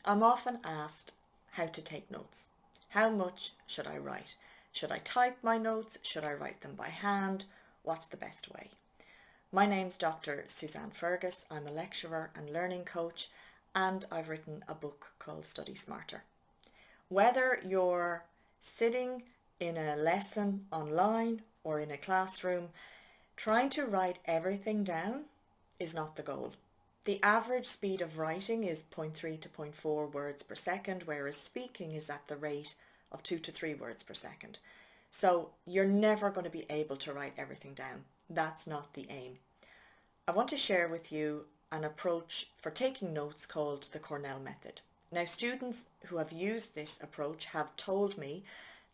I'm often asked how to take notes. How much should I write? Should I type my notes? Should I write them by hand? What's the best way? My name's Dr. Suzanne Fergus. I'm a lecturer and learning coach, and I've written a book called Study Smarter. Whether you're sitting in a lesson online or in a classroom, trying to write everything down is not the goal. The average speed of writing is 0.3 to 0.4 words per second, whereas speaking is at the rate of 2 to 3 words per second. So you're never going to be able to write everything down. That's not the aim. I want to share with you an approach for taking notes called the Cornell method. Now, students who have used this approach have told me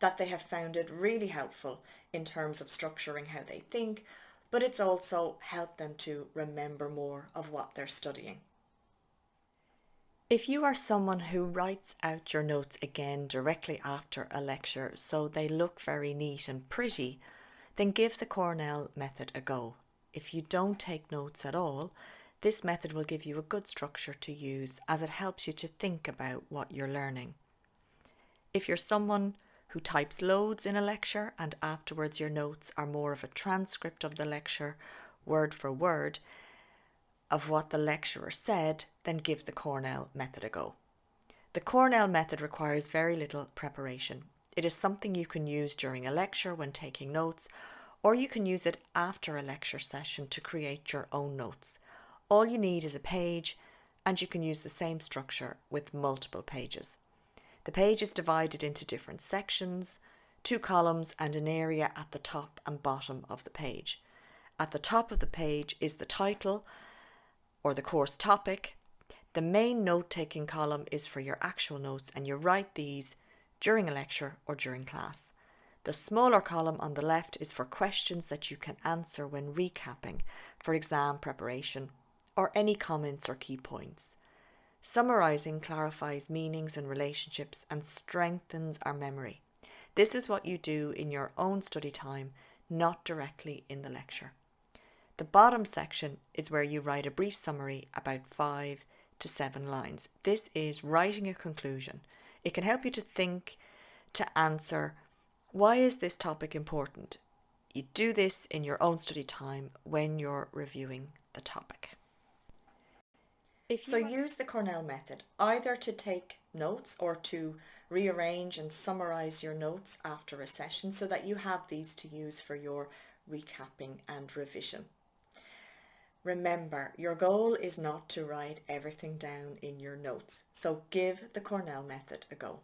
that they have found it really helpful in terms of structuring how they think, but it's also helped them to remember more of what they're studying. If you are someone who writes out your notes again directly after a lecture so they look very neat and pretty, then give the Cornell method a go. If you don't take notes at all, this method will give you a good structure to use as it helps you to think about what you're learning. If you're someone who types loads in a lecture and afterwards your notes are more of a transcript of the lecture, word for word, of what the lecturer said, then give the Cornell method a go. The Cornell method requires very little preparation. It is something you can use during a lecture when taking notes, or you can use it after a lecture session to create your own notes. All you need is a page, and you can use the same structure with multiple pages. The page is divided into different sections, 2 columns and an area at the top and bottom of the page. At the top of the page is the title or the course topic. The main note-taking column is for your actual notes, and you write these during a lecture or during class. The smaller column on the left is for questions that you can answer when recapping for exam preparation, or any comments or key points. Summarising clarifies meanings and relationships and strengthens our memory. This is what you do in your own study time, not directly in the lecture. The bottom section is where you write a brief summary about 5 to 7 lines. This is writing a conclusion. It can help you to think, to answer, why is this topic important? You do this in your own study time when you're reviewing the topic. So use the Cornell method either to take notes or to rearrange and summarise your notes after a session so that you have these to use for your recapping and revision. Remember, your goal is not to write everything down in your notes, so give the Cornell method a go.